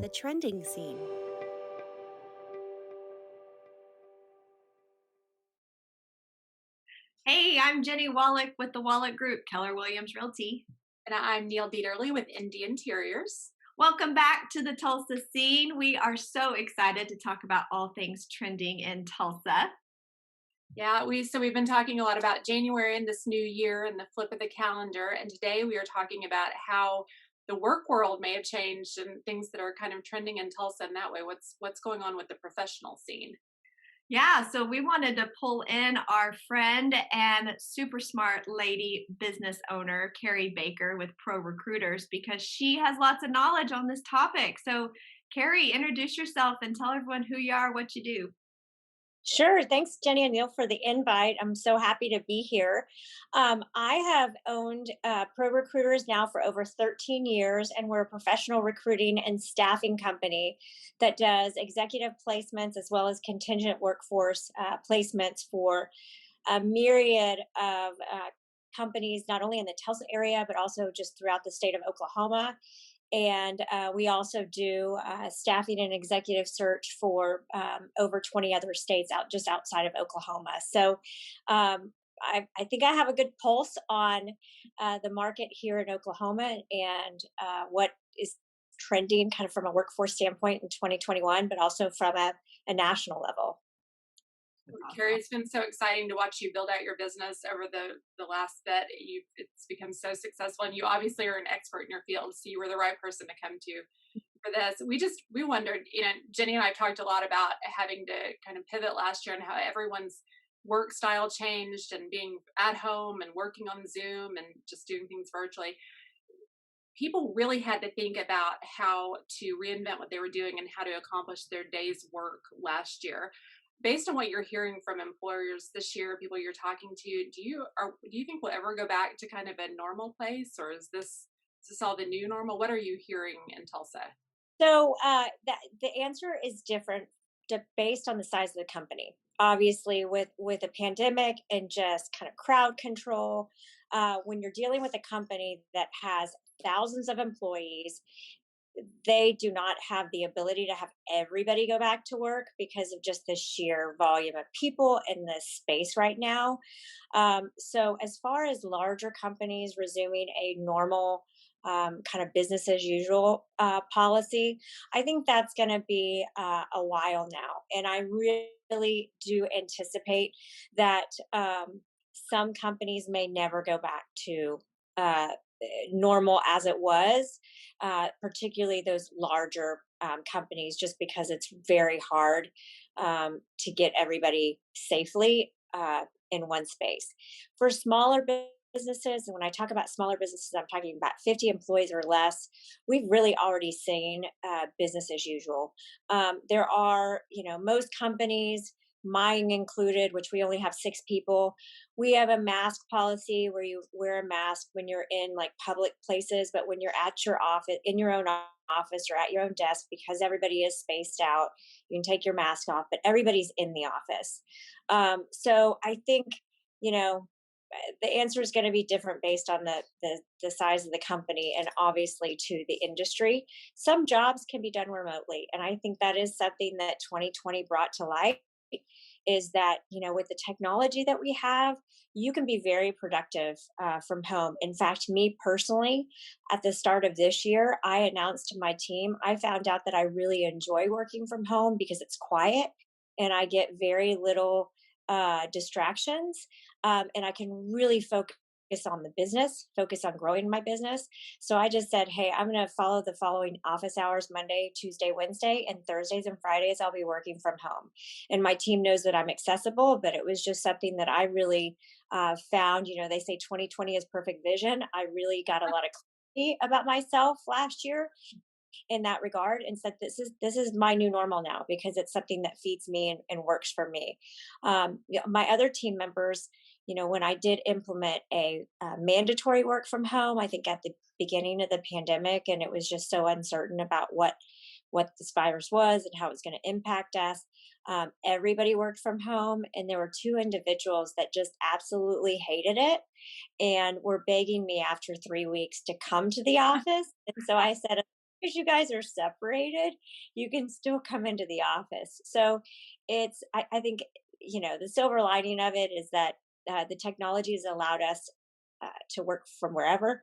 the trending scene. Hey, I'm Jennie Wolek with the Wolek Group, Keller Williams Realty. And I'm Neil Dieterle with Indie Interiors. Welcome back to the Tulsa scene. We are so excited to talk about all things trending in Tulsa. Yeah, we've been talking a lot about January and this new year and the flip of the calendar. And today we are talking about how the work world may have changed and things that are kind of trending in Tulsa in that way. What's going on with the professional scene? Yeah, so we wanted to pull in our friend and super smart lady business owner, Carey Baker with ProRecruiters, because she has lots of knowledge on this topic. So, Carey, introduce yourself and tell everyone who you are, what you do. Sure. Thanks, Jenny and Neil, for the invite. I'm so happy to be here. I have owned Pro Recruiters now for over 13 years, and we're a professional recruiting and staffing company that does executive placements as well as contingent workforce placements for a myriad of companies, not only in the Tulsa area, but also just throughout the state of Oklahoma. And we also do staffing and executive search for over 20 other states just outside of Oklahoma. So I think I have a good pulse on the market here in Oklahoma and what is trending kind of from a workforce standpoint in 2021, but also from a national level. Carey, it's been so exciting to watch you build out your business over the last bit. It's become so successful, and you obviously are an expert in your field, so you were the right person to come to for this. We wondered, Jennie and I talked a lot about having to kind of pivot last year and how everyone's work style changed and being at home and working on Zoom and just doing things virtually. People really had to think about how to reinvent what they were doing and how to accomplish their day's work last year. Based on what you're hearing from employers this year, people you're talking to, do you think we'll ever go back to kind of a normal place, or is this all the new normal? What are you hearing in Tulsa? So the answer is different based on the size of the company. Obviously, with a pandemic and just kind of crowd control, when you're dealing with a company that has thousands of employees, they do not have the ability to have everybody go back to work because of just the sheer volume of people in this space right now. So, as far as larger companies resuming a normal kind of business as usual policy, I think that's going to be a while now. And I really do anticipate that some companies may never go back to normal as it was, particularly those larger companies, just because it's very hard to get everybody safely in one space. For smaller businesses, and when I talk about smaller businesses, I'm talking about 50 employees or less, we've really already seen business as usual. There are, most companies, mine included, which we only have 6 people, we have a mask policy where you wear a mask when you're in like public places, but when you're at your office, in your own office or at your own desk, because everybody is spaced out, you can take your mask off, but everybody's in the office. So I think, the answer is going to be different based on the size of the company and obviously to the industry. Some jobs can be done remotely, and I think that is something that 2020 brought to light, is that with the technology that we have, you can be very productive from home. In fact, me personally, at the start of this year, I announced to my team, I found out that I really enjoy working from home because it's quiet and I get very little distractions, and I can really focus on the business, focus on growing my business. So I just said, hey, I'm going to follow the following office hours: Monday, Tuesday, Wednesday, and Thursdays and Fridays I'll be working from home. And my team knows that I'm accessible, but it was just something that I really found. They say 2020 is perfect vision. I really got a lot of clarity about myself last year in that regard, and said this is my new normal now because it's something that feeds me and works for me. My other team members, when I did implement a mandatory work from home, I think at the beginning of the pandemic, and it was just so uncertain about what this virus was and how it was going to impact us. Everybody worked from home, and there were 2 individuals that just absolutely hated it and were begging me after 3 weeks to come to the office. And so I said, as you guys are separated, you can still come into the office. So I think, the silver lining of it is that the technology has allowed us to work from wherever.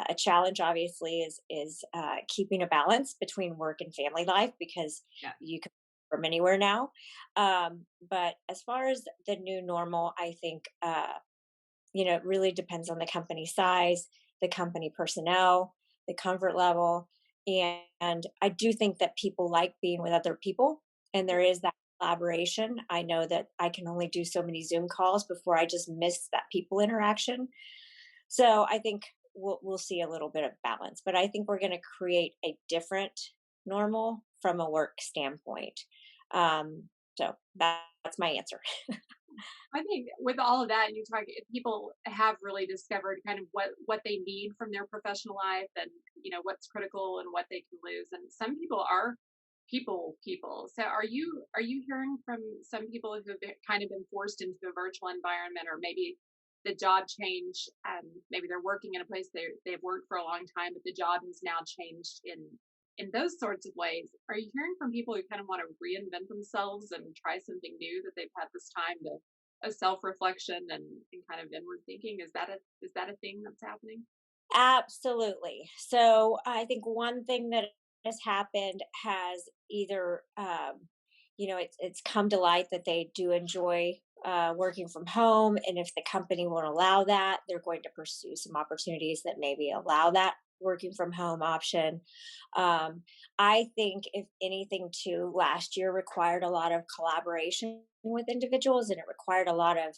A challenge, obviously, is keeping a balance between work and family life because Yeah. you can work from anywhere now. But as far as the new normal, I think it really depends on the company size, the company personnel, the comfort level. And I do think that people like being with other people, and there is that collaboration. I know that I can only do so many Zoom calls before I just miss that people interaction. So I think we'll see a little bit of balance, but I think we're going to create a different normal from a work standpoint. So that's my answer. I think with all of that, you talk people have really discovered kind of what they need from their professional life, and what's critical and what they can lose. And some people are people. So are you hearing from some people who have kind of been forced into a virtual environment, or maybe the job change? Maybe they're working in a place they've worked for a long time, but the job has now changed in those sorts of ways. Are you hearing from people who kind of want to reinvent themselves and try something new, that they've had this time to a self-reflection and kind of inward thinking? Is that a thing that's happening? Absolutely. So I think one thing that has happened has either, it's come to light that they do enjoy working from home. And if the company won't allow that, they're going to pursue some opportunities that maybe allow that working from home option. Um, I think, if anything, too, last year required a lot of collaboration with individuals, and it required a lot of,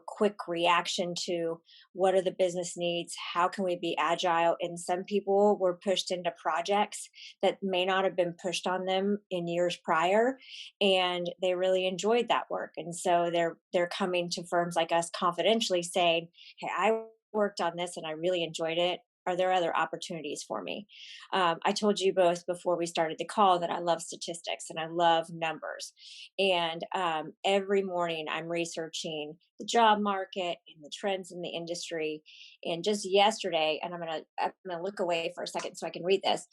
quick reaction to what are the business needs, how can we be agile. And some people were pushed into projects that may not have been pushed on them in years prior, and they really enjoyed that work. And so they're coming to firms like us confidentially saying, hey, I worked on this and I really enjoyed it. Are there other opportunities for me? I told you both before we started the call that I love statistics and I love numbers. And every morning I'm researching the job market and the trends in the industry. And just yesterday, and I'm gonna look away for a second so I can read this.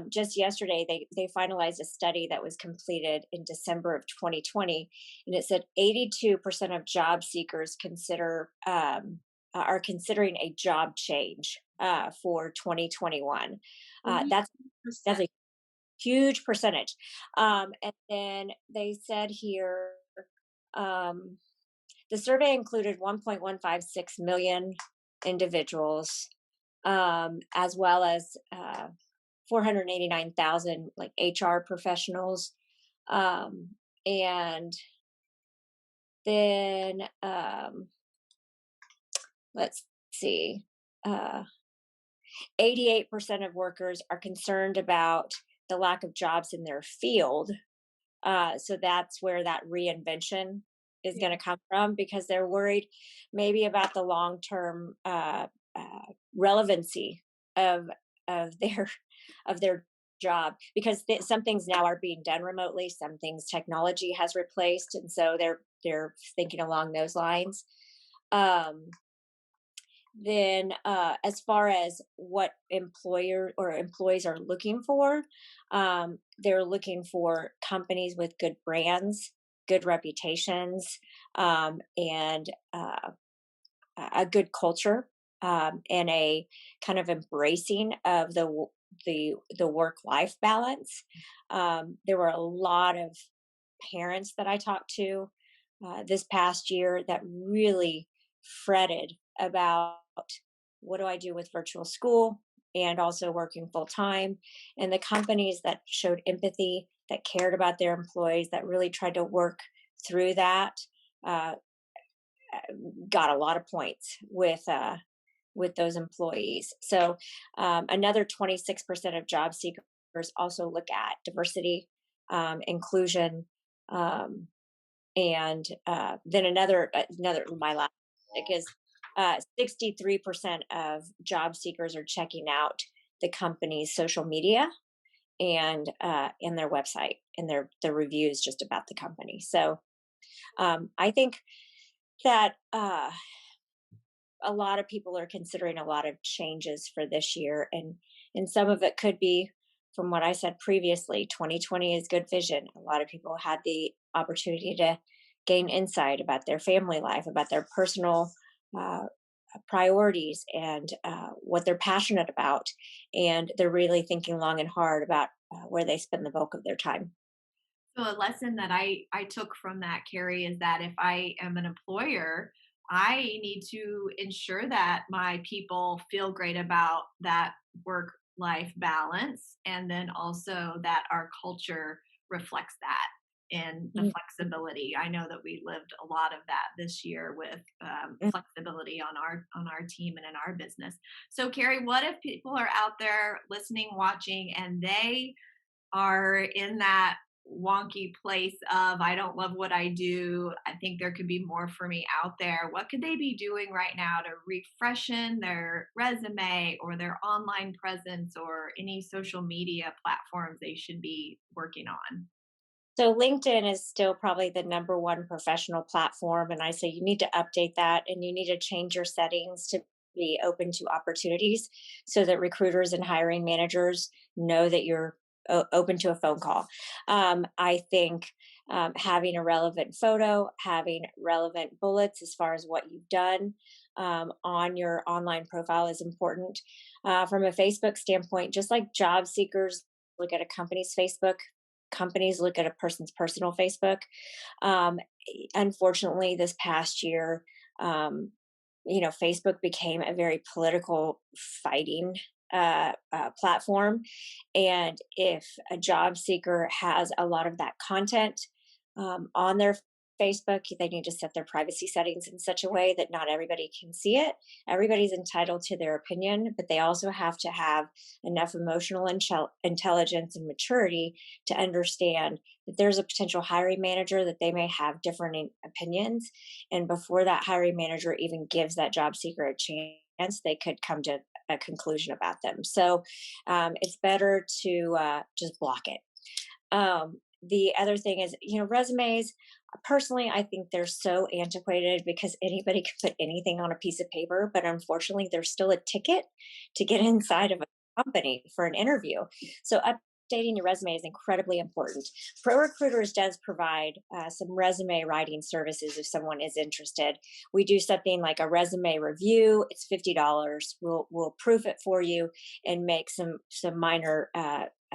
Just yesterday, they finalized a study that was completed in December of 2020, and it said 82% of job seekers are considering a job change for 2021. That's 80%. a huge percentage. And then they said here, um, the survey included 1.156 million individuals, as well as 489,000 like HR professionals. And then let's see. 88% of workers are concerned about the lack of jobs in their field. So that's where that reinvention is Yeah. going to come from, because they're worried maybe about the long term relevancy of their of their job, because some things now are being done remotely, some things technology has replaced, and so they're thinking along those lines. Um, then, as far as what employer or employees are looking for, they're looking for companies with good brands, good reputations, and a good culture, and a kind of embracing of the work life balance. There were a lot of parents that I talked to this past year that really fretted about, what do I do with virtual school and also working full time. And the companies that showed empathy, that cared about their employees, that really tried to work through that, uh, got a lot of points with those employees. So another 26% of job seekers also look at diversity, inclusion, um, and then another my last pick is 63% of job seekers are checking out the company's social media and in their website and their reviews just about the company. So I think that a lot of people are considering a lot of changes for this year, and some of it could be from what I said previously, 2020 is good vision. A lot of people had the opportunity to gain insight about their family life, about their personal uh, priorities, and what they're passionate about. And they're really thinking long and hard about where they spend the bulk of their time. So a lesson that I took from that, Carrie, is that if I am an employer, I need to ensure that my people feel great about that work life balance, and then also that our culture reflects that in the Mm, flexibility. I know that we lived a lot of that this year with mm. flexibility on our team and in our business. So Carrie, what if people are out there listening, watching, and they are in that wonky place of I don't love what I do. I think there could be more for me out there. What could they be doing right now to refreshen their resume or their online presence or any social media platforms they should be working on? So LinkedIn is still probably the number one professional platform. And I say you need to update that and you need to change your settings to be open to opportunities so that recruiters and hiring managers know that you're open to a phone call. I think having a relevant photo, having relevant bullets as far as what you've done on your online profile is important. From a Facebook standpoint, just like job seekers look at a company's Facebook, companies look at a person's personal Facebook. Um, Unfortunately, this past year, um, Facebook became a very political fighting platform. And if a job seeker has a lot of that content on their Facebook, they need to set their privacy settings in such a way that not everybody can see it. Everybody's entitled to their opinion, but they also have to have enough emotional intelligence and maturity to understand that there's a potential hiring manager that they may have different opinions. And before that hiring manager even gives that job seeker a chance, they could come to a conclusion about them. So it's better to just block it. The other thing is, resumes. Personally, I think they're so antiquated because anybody can put anything on a piece of paper, but unfortunately, there's still a ticket to get inside of a company for an interview. So updating your resume is incredibly important. ProRecruiters does provide some resume writing services if someone is interested. We do something like a resume review. It's $50. We'll proof it for you and make some minor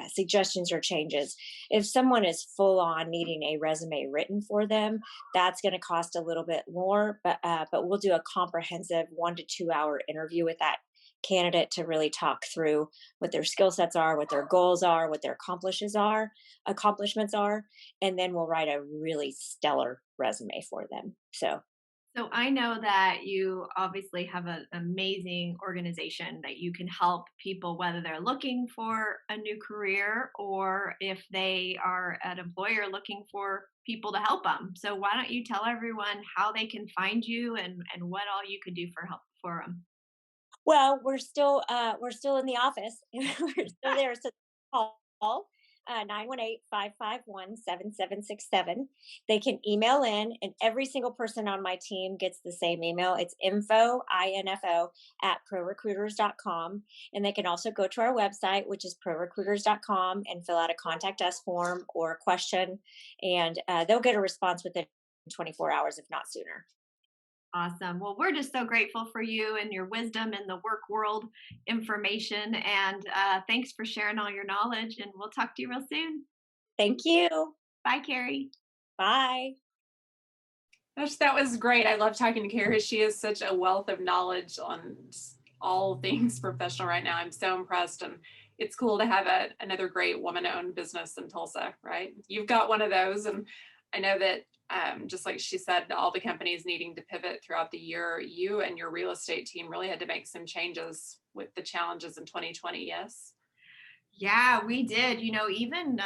suggestions or changes. If someone is full on needing a resume written for them, that's going to cost a little bit more, but we'll do a comprehensive 1 to 2 hour interview with that candidate to really talk through what their skill sets are, what their goals are, what their accomplishments are, and then we'll write a really stellar resume for them. So So I know that you obviously have an amazing organization that you can help people, whether they're looking for a new career or if they are an employer looking for people to help them. So why don't you tell everyone how they can find you and what all you could do for help for them? well, we're still in the office. We're still there. So call 918-551-7767. They can email in, and every single person on my team gets the same email. It's info at prorecruiters.com. And they can also go to our website, which is prorecruiters.com, and fill out a contact us form or a question. And they'll get a response within 24 hours, if not sooner. Awesome. Well, we're just so grateful for you and your wisdom in the work world information. And thanks for sharing all your knowledge. And we'll talk to you real soon. Thank you. Bye, Carrie. Bye. Gosh, that was great. I love talking to Carey. She is such a wealth of knowledge on all things professional right now. I'm so impressed. And it's cool to have another great woman owned business in Tulsa, right? You've got one of those. And I know that just like she said, all the companies needing to pivot throughout the year, you and your real estate team really had to make some changes with the challenges in 2020. Yes. Yeah, we did. Even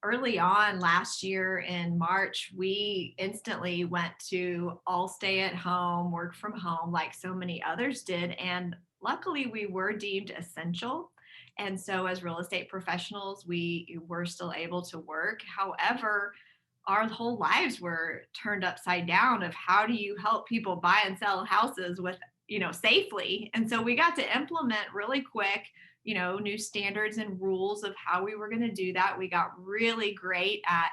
early on last year in March, we instantly went to all stay at home, work from home, like so many others did. And luckily, we were deemed essential. And so, as real estate professionals, we were still able to work. However, our whole lives were turned upside down of how do you help people buy and sell houses with safely. And so we got to implement really quick new standards and rules of how we were going to do that. We got really great at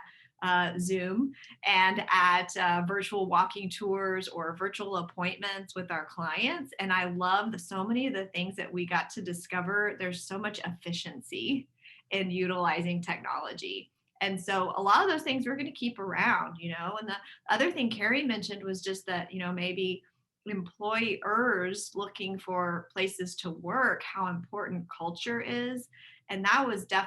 Zoom and at virtual walking tours or virtual appointments with our clients. And I love so many of the things that we got to discover. There's so much efficiency in utilizing technology. And so a lot of those things we're going to keep around, And the other thing Carey mentioned was just that, maybe employers looking for places to work, how important culture is. And that was definitely